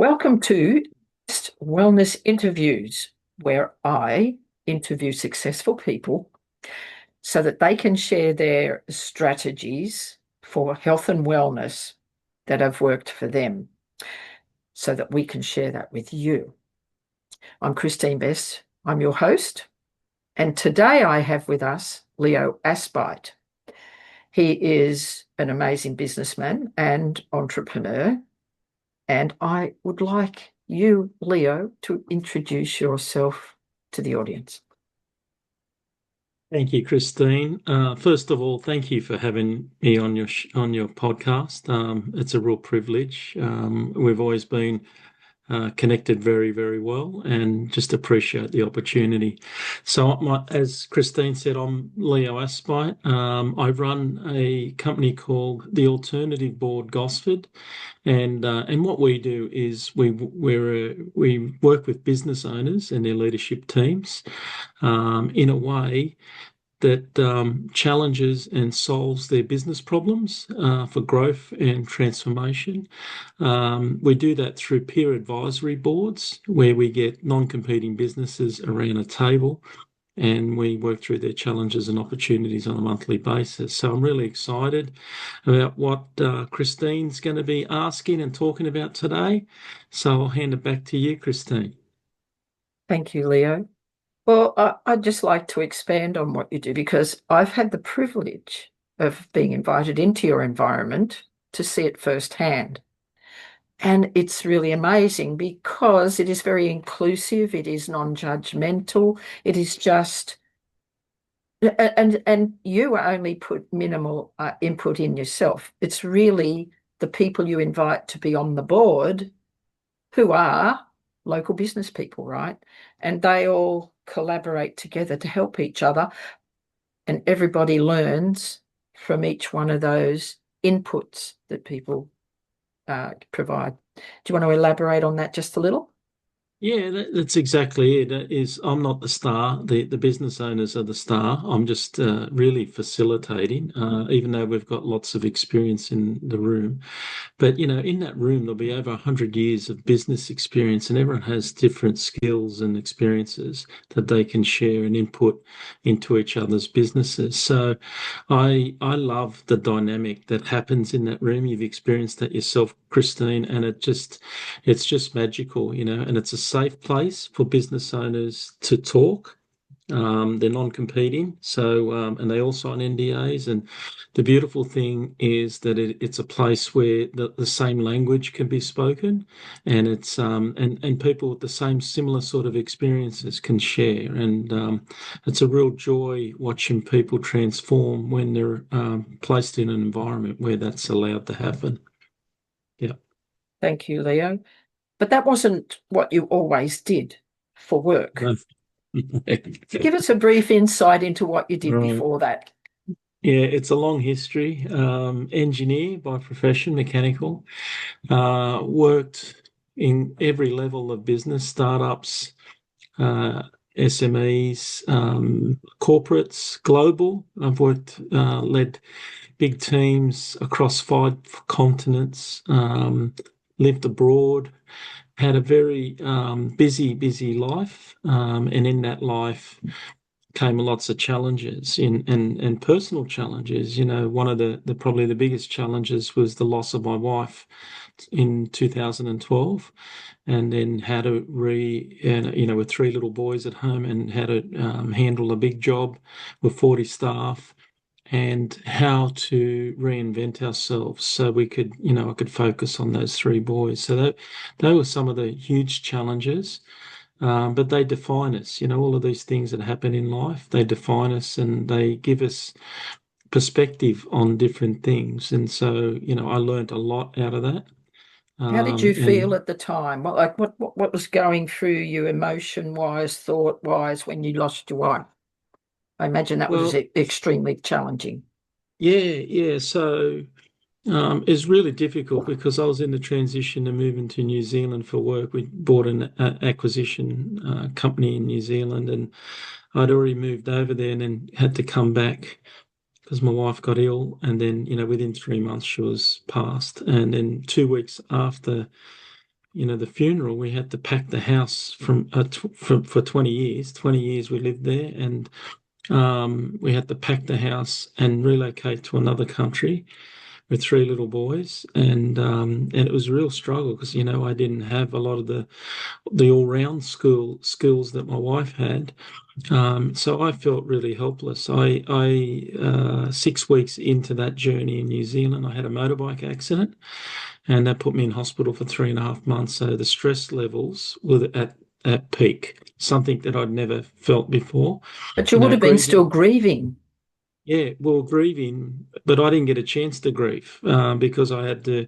Welcome to Wellness Interviews, where I interview successful people so that they can share their strategies for health and wellness that have worked for them, so that we can share that with you. I'm Kristine Best. I'm your host. And today I have with us Leo Aspite. He is an amazing businessman and entrepreneur. And I would like you, Leo, to introduce yourself to the audience. Thank you, Kristine. First of all, thank you for having me on your podcast. It's a real privilege. We've always been connected very, very well, and just appreciate the opportunity. So, as Kristine said, I'm Leo Aspite. I run a company called the Alternative Board Gosford, and what we do is we work with business owners and their leadership teams in a way that challenges and solves their business problems for growth and transformation. We do that through peer advisory boards where we get non-competing businesses around a table and we work through their challenges and opportunities on a monthly basis. So I'm really excited about what Kristine's going to be asking and talking about today. So I'll hand it back to you, Kristine. Thank you, Leo. Well, I'd just like to expand on what you do because I've had the privilege of being invited into your environment to see it firsthand. And it's really amazing because it is very inclusive, it is non-judgmental, it is just, and you only put minimal input in yourself. It's really the people you invite to be on the board who are local business people, right? And they all collaborate together to help each other, and everybody learns from each one of those inputs that people provide. Do you want to elaborate on that just a little? Yeah, that's exactly it. I'm not the star. The business owners are the star. I'm just really facilitating, even though we've got lots of experience in the room. But in that room, there'll be over 100 years of business experience, and everyone has different skills and experiences that they can share and input into each other's businesses. So, I love the dynamic that happens in that room. You've experienced that yourself, Kristine, and it's just magical, and it's a safe place for business owners to talk. They're non-competing, so and they all sign NDAs. And the beautiful thing is that it's a place where the same language can be spoken, and it's and people with the same similar sort of experiences can share. And it's a real joy watching people transform when they're placed in an environment where that's allowed to happen. Yeah. Thank you, Leo. But that wasn't what you always did for work. No. So give us a brief insight into what you did Right. before that. Yeah, it's a long history. Engineer by profession, mechanical. Worked in every level of business, startups, SMEs, corporates, global. I've led big teams across 5 continents, lived abroad, had a very busy life. And in that life, came lots of challenges and personal challenges. One of the probably the biggest challenges was the loss of my wife in 2012, and then how to with 3 little boys at home, and how to handle a big job with 40 staff, and how to reinvent ourselves so we could, I could focus on those 3 boys. So that they were some of the huge challenges, but they define us. All of these things that happen in life, they define us and they give us perspective on different things. And so, I learned a lot out of that. How did you feel And at the time? What was going through you emotion wise, thought wise when you lost your wife? I imagine that was well, extremely challenging. yeah. So it's really difficult because I was in the transition to moving to New Zealand for work. We bought an acquisition company in New Zealand, and I'd already moved over there and then had to come back because my wife got ill. And then, within 3 months, she was passed. And then 2 weeks after the funeral, we had to pack the house for 20 years. 20 years we lived there, and we had to pack the house and relocate to another country with three little boys, and it was a real struggle because I didn't have a lot of the all-round school skills that my wife had. So I felt really helpless. 6 weeks into that journey in New Zealand, I had a motorbike accident, and that put me in hospital for 3.5 months. So the stress levels were at peak, something that I'd never felt before. But you would have been still Grieving. grieving. Yeah, well, grieving, but I didn't get a chance to grieve because I had to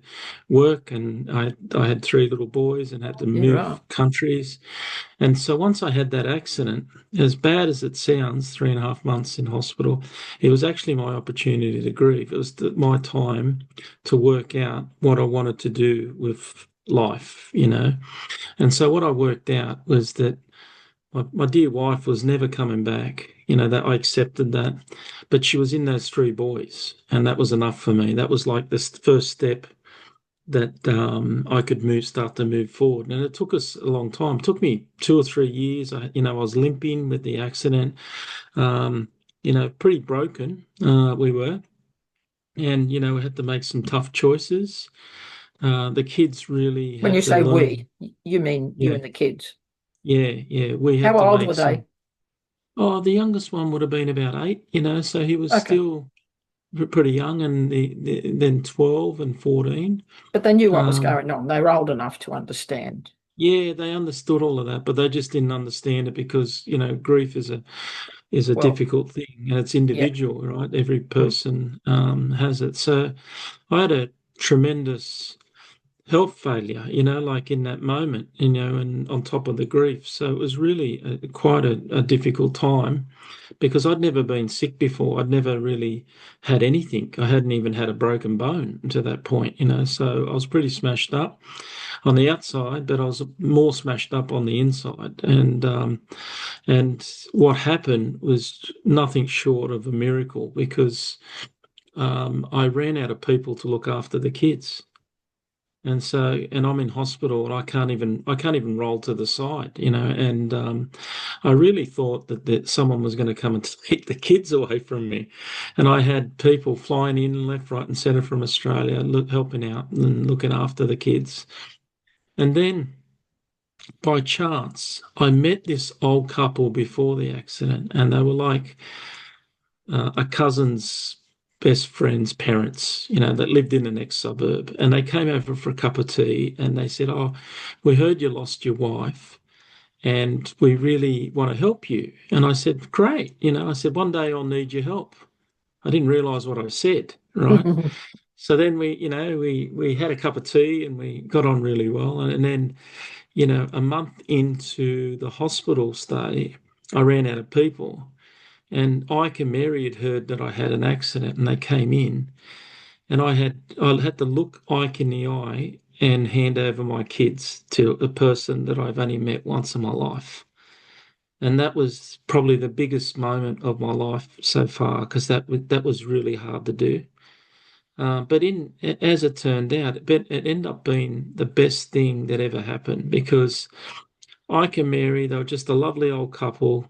work, and I had three little boys and had to Yeah, right. move countries. And so once I had that accident, as bad as it sounds, 3.5 months in hospital, it was actually my opportunity to grieve. It was my time to work out what I wanted to do with life. And so what I worked out was that my dear wife was never coming back. That I accepted that, but she was in those three boys, and that was enough for me. That was like this first step that I could start to move forward. And it took us a long time. It took me 2 or 3 years. I was limping with the accident, pretty broken. We were, and we had to make some tough choices. The kids really When you had to say learn. we, you mean you Yeah, and the kids. yeah, yeah. We had How to old make were they? some. Oh, the youngest one would have been about 8, so he was Okay. still pretty young, and then 12 and 14. But they knew what was Um, going on. They were old enough to understand. yeah, they understood all of that, but they just didn't understand it because, grief is a Well, difficult thing, and it's yeah. individual, right? Every Mm. person has it. So I had a tremendous health failure, like in that moment, and on top of the grief. So it was really quite a difficult time because I'd never been sick before. I'd never really had anything. I hadn't even had a broken bone to that point. So I was pretty smashed up on the outside, but I was more smashed up on the inside. And what happened was nothing short of a miracle because I ran out of people to look after the kids. And I'm in hospital, and I can't even roll to the side. And I really thought that someone was going to come and take the kids away from me. And I had people flying in left, right, and centre from Australia, helping out and looking after the kids. And then by chance, I met this old couple before the accident, and they were like a cousin's best friend's parents, that lived in the next suburb. And they came over for a cup of tea, and they said, "Oh, we heard you lost your wife, and we really want to help you." And I said, "Great." I said, "One day I'll need your help." I didn't realize what I said, right? So then we had a cup of tea, and we got on really well. And then, a month into the hospital stay, I ran out of people. And Ike and Mary had heard that I had an accident, and they came in, and I had to look Ike in the eye and hand over my kids to a person that I've only met once in my life. And that was probably the biggest moment of my life so far because that was really hard to do. But as it turned out, it ended up being the best thing that ever happened because Ike and Mary, they were just a lovely old couple.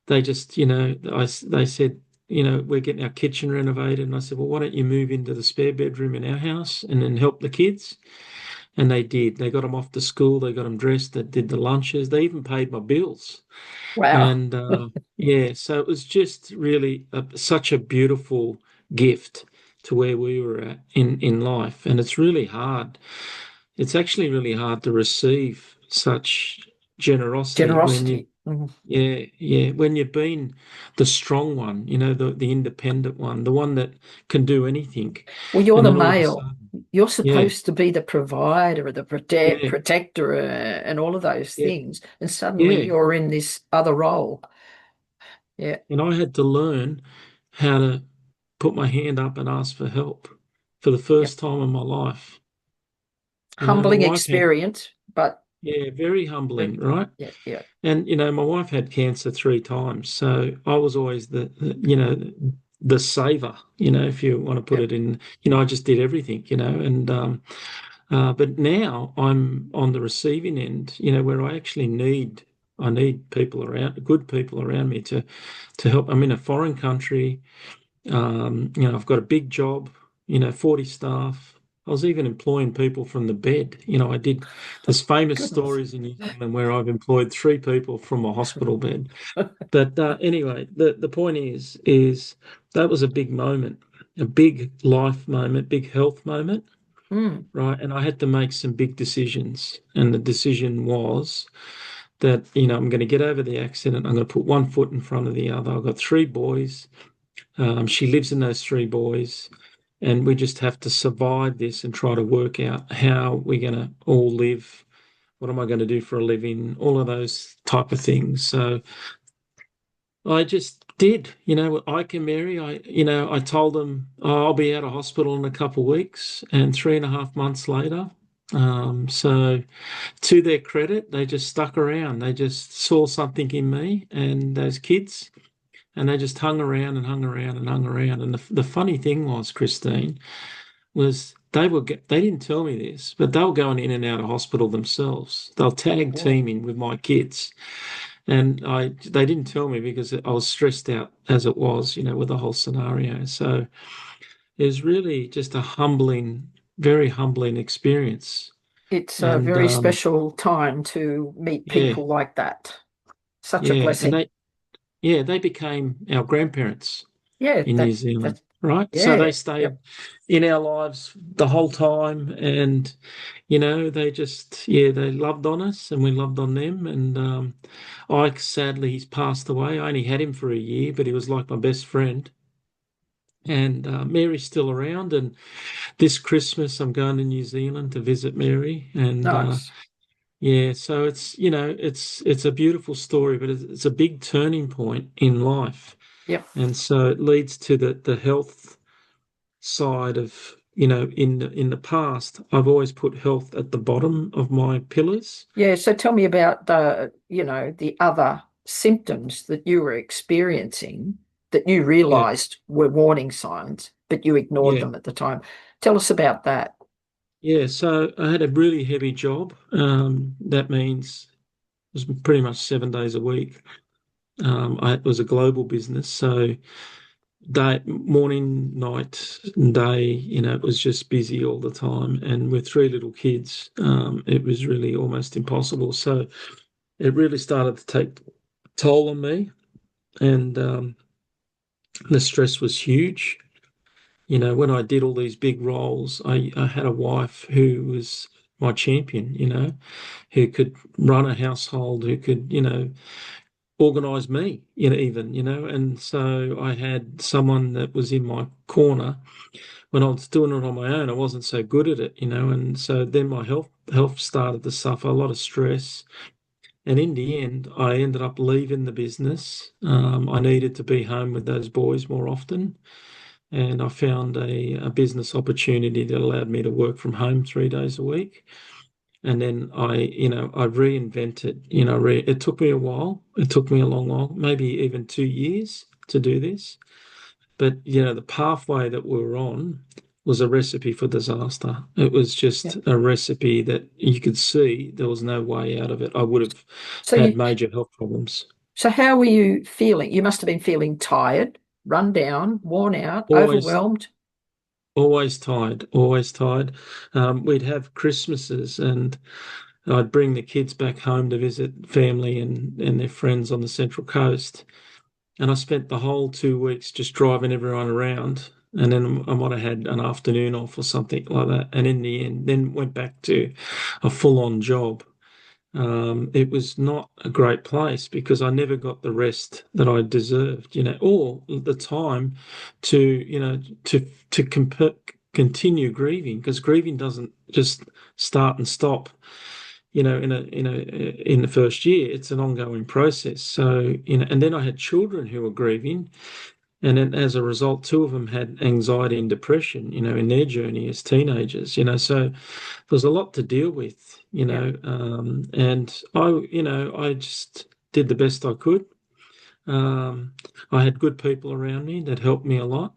They just, they said, we're getting our kitchen renovated. And I said, well, why don't you move into the spare bedroom in our house and then help the kids? And they did. They got them off to school. They got them dressed. They did the lunches. They even paid my bills. Wow. And yeah, so it was just really such a beautiful gift to where we were at in life. And it's really hard. It's actually really hard to receive such generosity when you Generosity. Mhm. yeah, yeah. When you've been the strong one, the independent one, the one that can do anything, Well, you're and the then all of a male. sudden, You're yeah, supposed to be the provider, the yeah, protector, and all of those yeah, things. And suddenly yeah. you're in this other role. Yeah. And I had to learn how to put my hand up and ask for help for the Yep. first time in my life. My Humbling wife had, experience, but yeah, very humbling, right? yeah, yeah, And my wife had cancer 3 times, so I was always the saver, if you want to put yep. it in. I just did everything, and But now I'm on the receiving end, where I need people around, good people around me to help. I'm in a foreign country. I've got a big job, 40 staff. I was even employing people from the bed. There's famous Goodness. stories in New Zealand where I've employed three people from a hospital bed. But anyway, the point is that was a big moment, a big life moment, big health moment, Mm. right? And I had to make some big decisions. And the decision was that, I'm going to get over the accident. I'm going to put one foot in front of the other. I've got three boys. She lives in those three boys. And we just have to survive this and try to work out how we're going to all live. What am I going to do for a living? All of those type of things. So I just did, Ike and Mary. I told them, oh, I'll be out of hospital in a couple of weeks, and 3.5 months later. So to their credit, they just stuck around. They just saw something in me and those kids, and they just hung around and hung around and hung around. And the funny thing was, Kristine, was they didn't tell me this, but they were going in and out of hospital themselves. They'll Oh, tag boy. teaming with my kids. And they didn't tell me because I was stressed out as it was, with the whole scenario. So it was really just a humbling, very humbling experience. It's a And very special time to meet yeah, people like that. Such a yeah, and blessing. they became our grandparents Yeah, in New Zealand, that right? So they yeah, stayed yep. in our lives the whole time, and they just, yeah, they loved on us, and we loved on them. And Ike, sadly, he's passed away. I only had him for a year, but he was like my best friend. And Mary's still around. And this Christmas, I'm going to New Zealand to visit Mary. And Nice. yeah, so it's a beautiful story, but it's a big turning point in life. Yep. And so it leads to the health side of, in the past, I've always put health at the bottom of my pillars. Yeah, so tell me about the other symptoms that you were experiencing that you Yeah, realized were warning signs, but you ignored yeah, them at the time. Tell us about that. yeah. So I had a really heavy job. That means it was pretty much 7 days a week. It was a global business, so day, morning, night, and day, it was just busy all the time. And with three little kids, it was really almost impossible. So it really started to take toll on me, and the stress was huge. When I did all these big roles, I had a wife who was my champion, who could run a household, who could, organize me, even, and so I had someone that was in my corner. When I was doing it on my own, I wasn't so good at it, and so then my health started to suffer, a lot of stress. And in the end, I ended up leaving the business. I needed to be home with those boys more often, and I found a business opportunity that allowed me to work from home 3 days a week. And then I reinvented, it took me a while. It took me a long while, maybe even 2 years to do this. But, the pathway that we were on was a recipe for disaster. It was Yeah. just a recipe that you could see there was no way out of it. I would have So had you major health problems. so how were you feeling? You must have been feeling tired, run down, worn out, Always, overwhelmed. always tired, always tired. We'd have Christmases and I'd bring the kids back home to visit family and their friends on the Central Coast. And I spent the whole 2 weeks just driving everyone around. And then I might have had an afternoon off or something like that. And in the end, then went back to a full-on job. It was not a great place because I never got the rest that I deserved, or the time to, continue grieving, because grieving doesn't just start and stop, in the first year. It's an ongoing process. So, and then I had children who were grieving, and then as a result, two of them had anxiety and depression, in their journey as teenagers, so there's a lot to deal with, Yeah. and I just did the best I could. Um, I had good people around me that helped me a lot.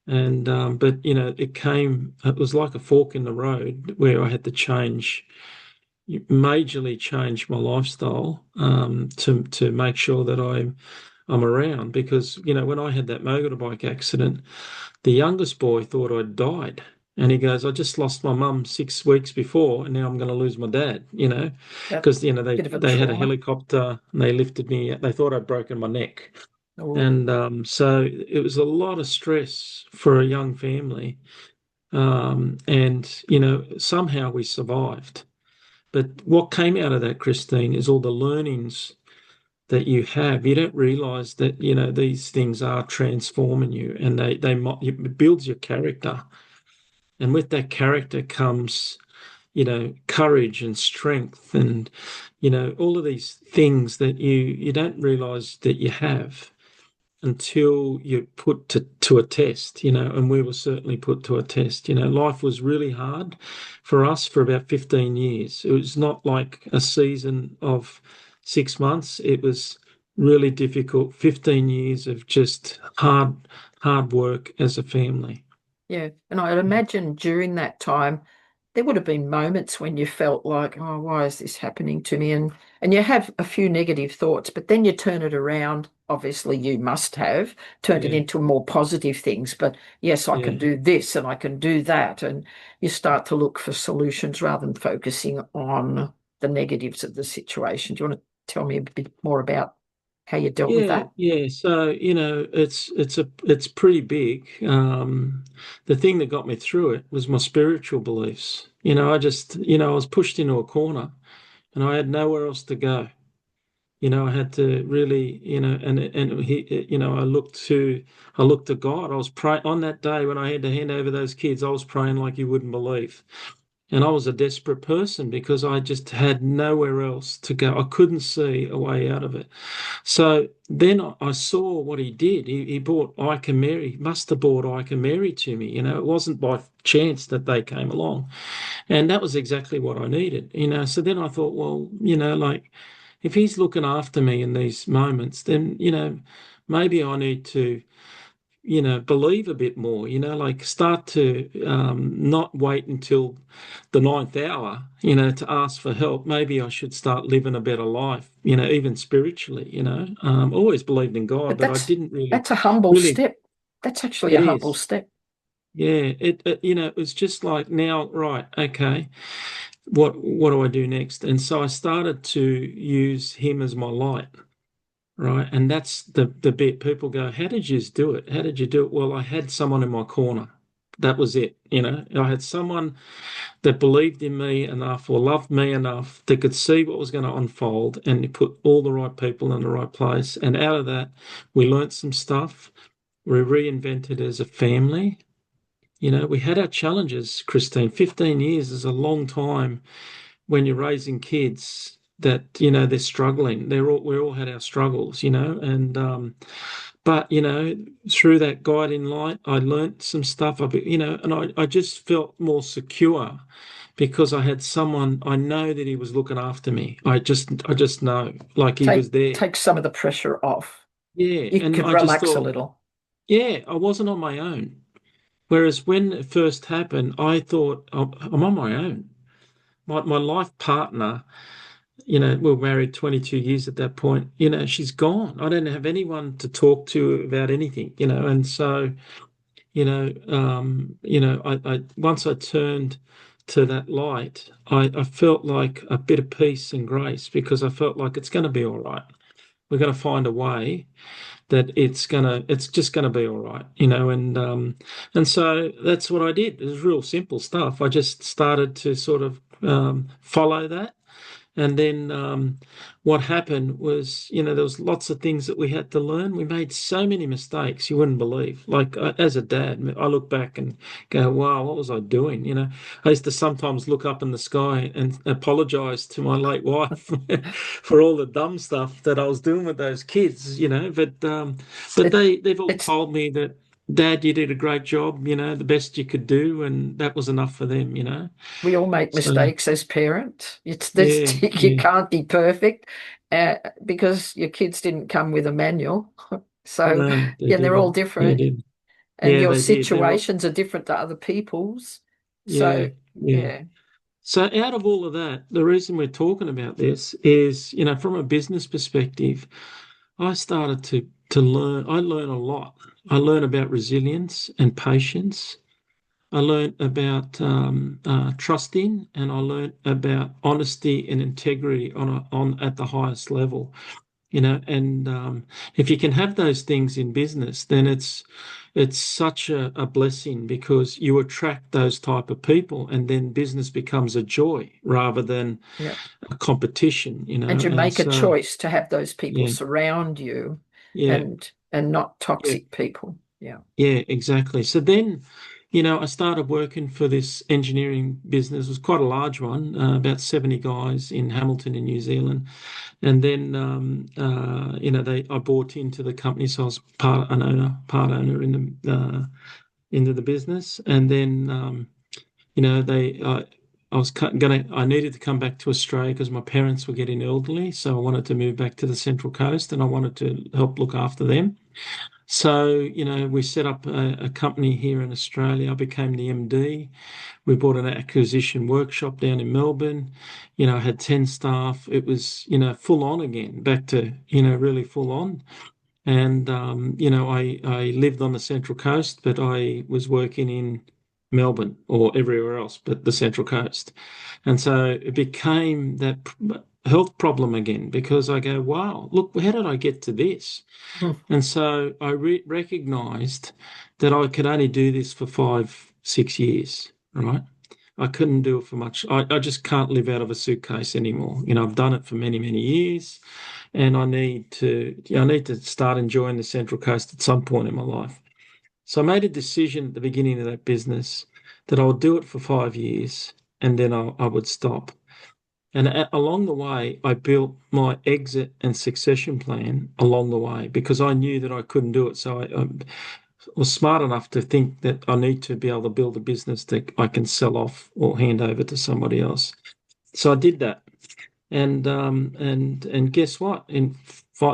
And but it was like a fork in the road where I had to majorly change my lifestyle to make sure that I'm around because when I had that motorbike accident, the youngest boy thought I'd died. And he goes, I just lost my mum 6 weeks before, and now I'm going to lose my dad, That because, bit of a they had a trauma. helicopter and they lifted me. They thought I'd broken my neck. Oh, And so it was a lot of stress for a young family. And, somehow we survived. But what came out of that, Kristine, is all the learnings that you have. You don't realize that, these things are transforming you and it builds your character. And with that character comes, courage and strength and, all of these things that you don't realize that you have until you're put to a test, and we were certainly put to a test. Life was really hard for us for about 15 years. It was not like a season of 6 months. It was really difficult, 15 years of just hard work as a family. yeah. And I'd imagine during that time, there would have been moments when you felt like, oh, why is this happening to me? And you have a few negative thoughts, but then you turn it around. Obviously, you must have turned it Yeah, into more positive things. But yes, I can yeah. do this and I can do that. And you start to look for solutions rather than focusing on the negatives of the situation. Do you want to tell me a bit more about how you dealt with Yeah, that? yeah. So, it's pretty big. The thing that got me through it was my spiritual beliefs. I was pushed into a corner and I had nowhere else to go. I had to really, I looked to God. I was praying on that day when I had to hand over those kids. I was praying like you wouldn't believe. And I was a desperate person because I just had nowhere else to go. I couldn't see a way out of it. So then I saw what he did. He bought Ike and Mary. He must have bought Ike and Mary to me. It wasn't by chance that they came along. And that was exactly what I needed. So then I thought, well, like if he's looking after me in these moments, then, maybe I need to believe a bit more, like start to not wait until the ninth hour, to ask for help. Maybe I should start living a better life, even spiritually, always believed in God, But but I didn't that's a humble really, step. That's actually it a humble is. step. Yeah, it was just like now, right, okay, what do I do next? And so I started to use him as my light. Right. And that's the bit people go, how did you do it? How did you do it? Well, I had someone in my corner. That was it. I had someone that believed in me enough or loved me enough that could see what was going to unfold and put all the right people in the right place. And out of that, we learnt some stuff. We reinvented as a family. We had our challenges, Kristine. 15 years is a long time when you're raising kids that they're struggling. We all had our struggles, and but through that guiding light, I learnt some stuff. And I just felt more secure because I had someone. I know that he was looking after me. I just know, like he was there. Take some of the pressure off. Yeah, You and could I just relax a thought, little. yeah, I wasn't on my own. Whereas when it first happened, I thought, I'm on my own. My life partner, we were married 22 years at that point. She's gone. I don't have anyone to talk to about anything, and so, I once I turned to that light, I felt like a bit of peace and grace because I felt like it's going to be all right. We're going to find a way that it's just gonna be all right, and so that's what I did. It was real simple stuff. I just started to sort of follow that. And then what happened was, there was lots of things that we had to learn. We made so many mistakes you wouldn't believe. Like as a dad, I look back and go, "Wow, what was I doing?" I used to sometimes look up in the sky and apologize to my late wife for all the dumb stuff that I was doing with those kids. But It, they've all it's told me that, Dad, you did a great job. The best you could do, and that was enough for them. We all make So mistakes as parents. It's this yeah, you yeah. can't be perfect because your kids didn't come with a manual. So No, they yeah, they're all didn't. They different. didn't. and Yeah, your they did. situations are different to other people's. Yeah, So, yeah. yeah, So out of all of that, the reason we're talking about this is, from a business perspective, I started to learn. I learn a lot. I learn about resilience and patience. I learned about trusting, and I learned about honesty and integrity on at the highest level. And if you can have those things in business, then it's such a blessing because you attract those type of people, and then business becomes a joy rather than yeah. a competition. And you And make a so choice to have those people yeah, surround you yeah, and not yeah. toxic people. Yeah. Yeah, exactly. So then, I started working for this engineering business. It was quite a large one, about 70 guys in Hamilton in New Zealand. And then, I bought into the company, so I was part owner into the business. And then, I needed to come back to Australia because my parents were getting elderly. So I wanted to move back to the Central Coast and I wanted to help look after them. So, we set up a company here in Australia. I became the MD. We bought an acquisition workshop down in Melbourne. I had 10 staff. It was, full on again, back to, really full on. And, I lived on the Central Coast, but I was working in Melbourne or everywhere else but the Central Coast. And so it became that health problem again because I go, wow, look, how did I get to this? Hmm. And so I recognized that I could only do this for 5, 6 years, right? I couldn't do it for much. I just can't live out of a suitcase anymore. I've done it for many, many years, and I need to start enjoying the Central Coast at some point in my life. So I made a decision at the beginning of that business that I would do it for 5 years and then I would stop. And along the way, I built my exit and succession plan along the way because I knew that I couldn't do it. So I was smart enough to think that I need to be able to build a business that I can sell off or hand over to somebody else. So I did that. And guess what? In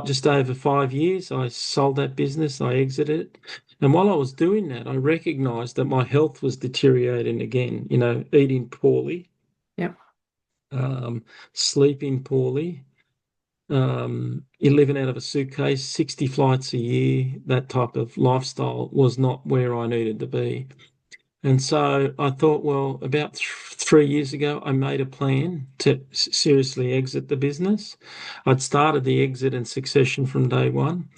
just over 5 years, I sold that business. I exited. And while I was doing that, I recognized that my health was deteriorating again, eating poorly, Yeah. um, sleeping poorly. You're living out of a suitcase, 60 flights a year, that type of lifestyle was not where I needed to be. And so I thought, well, about 3 years ago, I made a plan to seriously exit the business. I'd started the exit and succession from day one.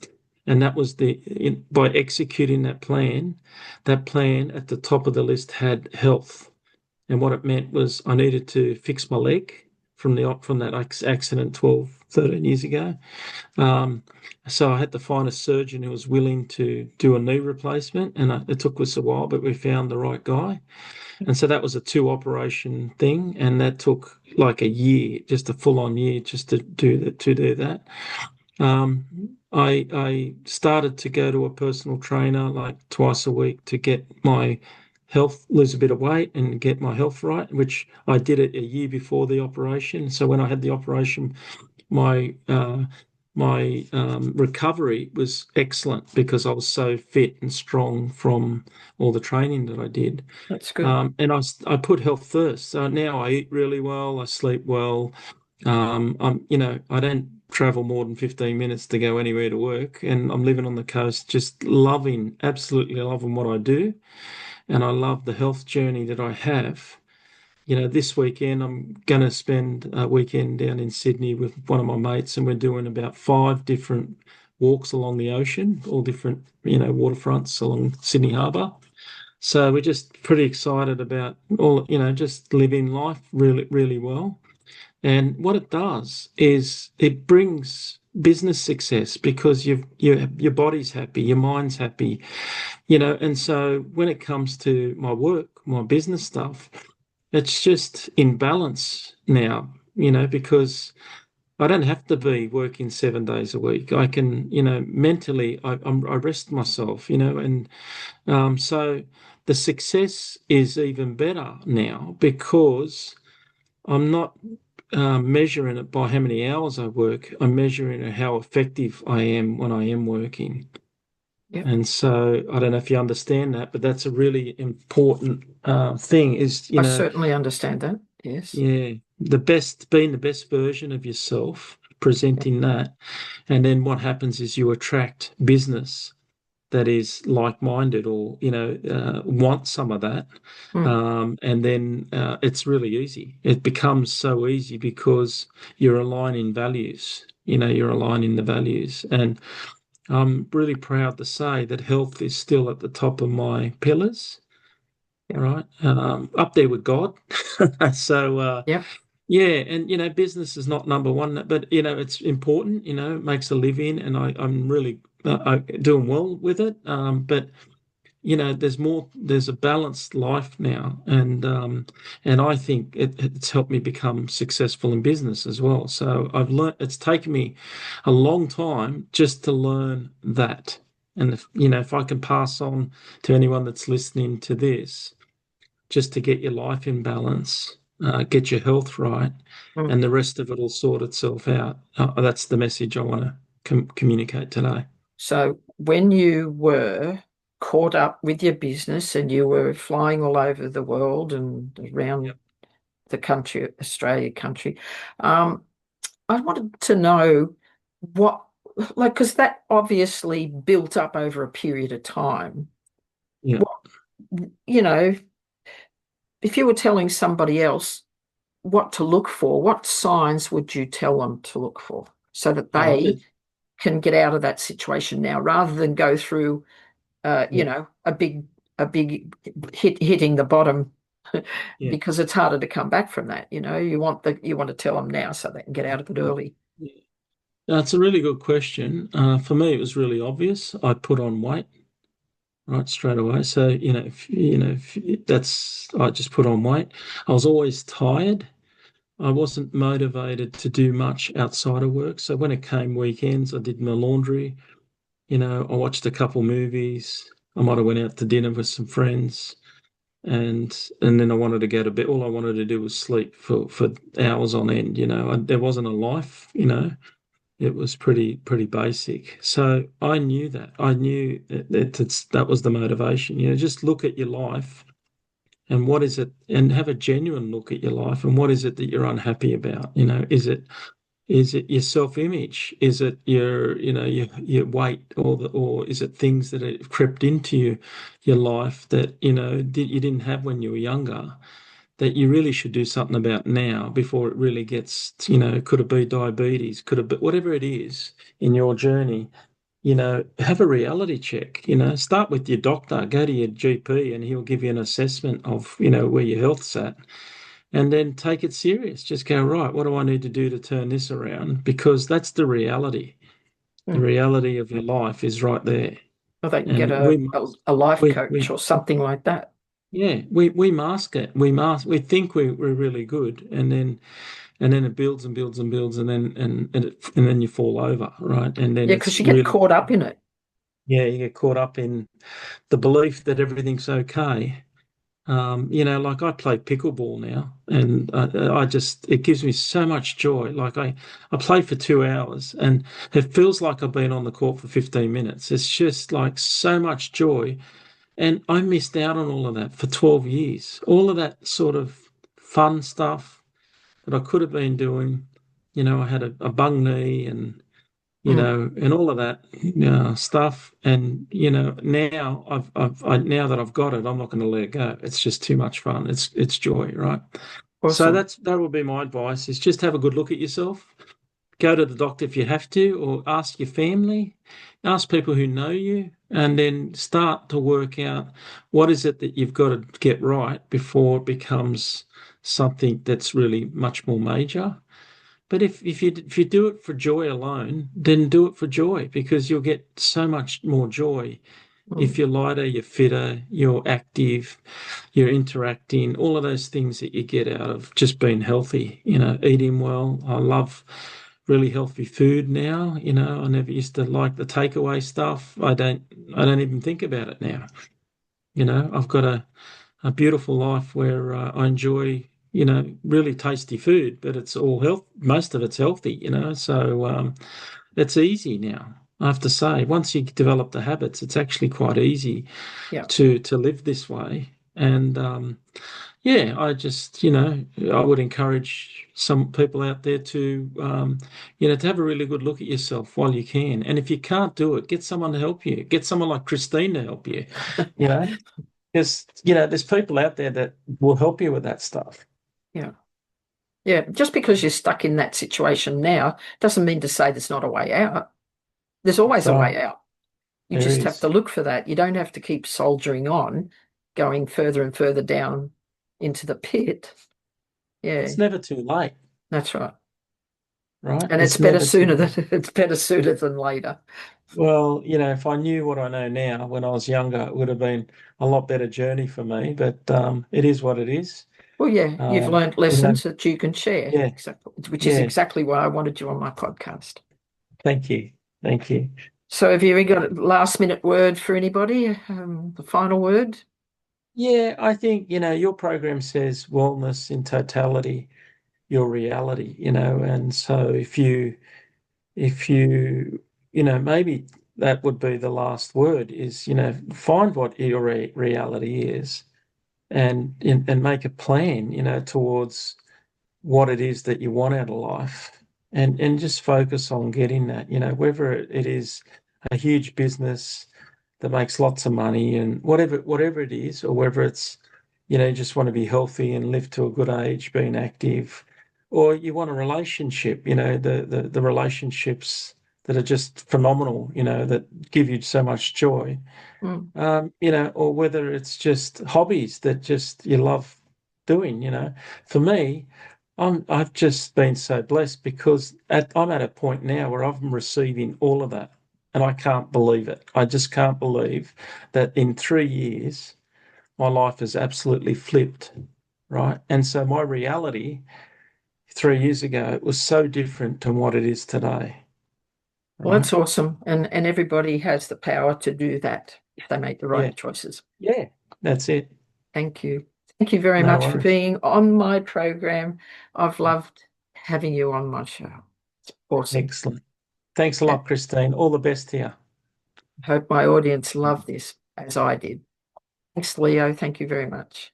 And that was by executing that plan at the top of the list had health. And what it meant was I needed to fix my leg from that accident 12, 13 years ago. Um, so I had to find a surgeon who was willing to do a knee replacement, and it took us a while, but we found the right guy. And so that was a two-operation thing, and that took like a year, just a full-on year, just to do that. I started to go to a personal trainer like twice a week to get my health, lose a bit of weight and get my health right, which I did it a year before the operation. So when I had the operation, my recovery was excellent because I was so fit and strong from all the training that I did. That's good. And I put health first. So now I eat really well, I sleep well. I don't travel more than 15 minutes to go anywhere to work, and I'm living on the coast, just absolutely loving what I do. And I love the health journey that I have. This weekend I'm going to spend a weekend down in Sydney with one of my mates, and we're doing about 5 different walks along the ocean, all different, waterfronts along Sydney Harbour. So we're just pretty excited about all, just living life really, really well. And what it does is it brings business success because your body's happy, your mind's happy, and so when it comes to my work, my business stuff, it's just in balance now, because I don't have to be working 7 days a week. I can, mentally, I rest myself, and so the success is even better now because I'm not measuring it by how many hours I work. I'm measuring how effective I am when I am working. Yep. And so I don't know if you understand that, but that's a really important thing is, I certainly understand that. Yes. yeah, being the best version of yourself, Yep. presenting that. And then what happens is you attract business that is like-minded or, want some of that. Mm. And then it's really easy. It becomes so easy because you're aligning values. You're aligning the values. And I'm really proud to say that health is still at the top of my pillars, Yep. right? Up there with God. So, Yep. yeah, and business is not number one, but it's important. It makes a living, and I'm really doing well with it. But there's more. There's a balanced life now, and I think it's helped me become successful in business as well. So I've learned. It's taken me a long time just to learn that, and if I can pass on to anyone that's listening to this just to get your life in balance, get your health right, Mm. and the rest of it will sort itself out. That's the message I want to communicate today. So when you were caught up with your business and you were flying all over the world and around Yep. the country, Australia country, um, I wanted to know what, like, because that obviously built up over a period of time. Yeah. What, you know, if you were telling somebody else what to look for, what signs would you tell them to look for so that Oh, they can get out of that situation now rather than go through, yeah. a big hitting the bottom Yeah. because it's harder to come back from that. You want to tell them now so they can get out of it early. Yeah. That's a really good question. For me, it was really obvious. I put on weight right straight away. So, if that's, I just put on weight. I was always tired. I wasn't motivated to do much outside of work. So when it came weekends, I did my laundry. I watched a couple movies. I might have went out to dinner with some friends, and then I wanted to go to bed. All I wanted to do was sleep for hours on end. There wasn't a life. It was pretty basic. So I knew that. I knew that was the motivation. Just look at your life and what is it, and have a genuine look at your life and what is it that you're unhappy about. Is it your self-image? Is it your weight, or is it things that have crept into your life that you didn't have when you were younger that you really should do something about now before it really gets, could it be diabetes? Could it be whatever it is in your journey? Have a reality check. Start with your doctor, go to your GP, and he'll give you an assessment of, where your health's at, and then take it serious. Just go, right, what do I need to do to turn this around? Because that's the reality. The Hmm. reality of your life is right there. Or they can get And a, we a, mask, a life coach we or something like that. yeah, we mask it. We think we're really good, and then it builds and builds and builds, and then you fall over, right? And then Yeah, because it's you get really, caught up in it. yeah, you get caught up in the belief that everything's okay. Like I play pickleball now, and it gives me so much joy. Like I play for 2 hours, and it feels like I've been on the court for 15 minutes. It's just like so much joy. And I missed out on all of that for 12 years. All of that sort of fun stuff that I could have been doing. I had a bung knee Mm. and all of that stuff. And now now that I've got it, I'm not going to let it go. It's just too much fun. It's joy, right? So Awesome. that would be my advice: is just have a good look at yourself. Go to the doctor if you have to, or ask your family, ask people who know you, and then start to work out what is it that you've got to get right before it becomes something that's really much more major. But if you do it for joy alone, then do it for joy because you'll get so much more joy Mm. if you're lighter, you're fitter, you're active, you're interacting, all of those things that you get out of just being healthy, eating well. I love really healthy food now. I never used to like the takeaway stuff. I don't even think about it now. I've got a beautiful life where I enjoy, really tasty food, but it's all health. Most of it's healthy, so it's easy now. I have to say. Once you develop the habits, it's actually quite easy Yeah. to live this way. And yeah, I just, I would encourage some people out there to, to have a really good look at yourself while you can. And if you can't do it, get someone to help you. Get someone like Kristine to help you, you know, because, there's people out there that will help you with that stuff. Yeah. Yeah. Just because you're stuck in that situation now doesn't mean to say there's not a way out. There's That's always a right. way out. You There just have to is. look for that. You don't have to keep soldiering on, going further and further down into the pit. Yeah, It's never too late, that's right. right? And It's never too late. it's better sooner than later. Well, if I knew what I know now when I was younger, it would have been a lot better journey for me. But it is what it is. Well, yeah, you've Um, learned you know, lessons that you can share, yeah, exactly, which is yeah. exactly why I wanted you on my podcast. Thank you, thank you. So, have you got a last minute word for anybody? The final word? Yeah, I think your program says wellness in totality, your reality. And so if you maybe that would be the last word is find what your reality is and make a plan towards what it is that you want out of life and just focus on getting that whether it is a huge business that makes lots of money and whatever it is, or whether it's you just want to be healthy and live to a good age being active, or you want a relationship, the relationships that are just phenomenal, that give you so much joy, Mm. or whether it's just hobbies that just you love doing. For me, I've just been so blessed because I'm at a point now where I'm receiving all of that, and I can't believe it. I just can't believe that in 3 years my life has absolutely flipped, right? And so my reality 3 years ago it was so different to what it is today, Well, right? that's awesome, and everybody has the power to do that if they make the Yeah, right choices. yeah, that's it. Thank you. Thank you very No much for worries. being on my program. I've loved having you on my show. It's awesome. Excellent. Thanks a I lot, Kristine. All the best here. hope my audience love this as I did. Thanks, Leo. Thank you very much.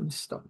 Stop.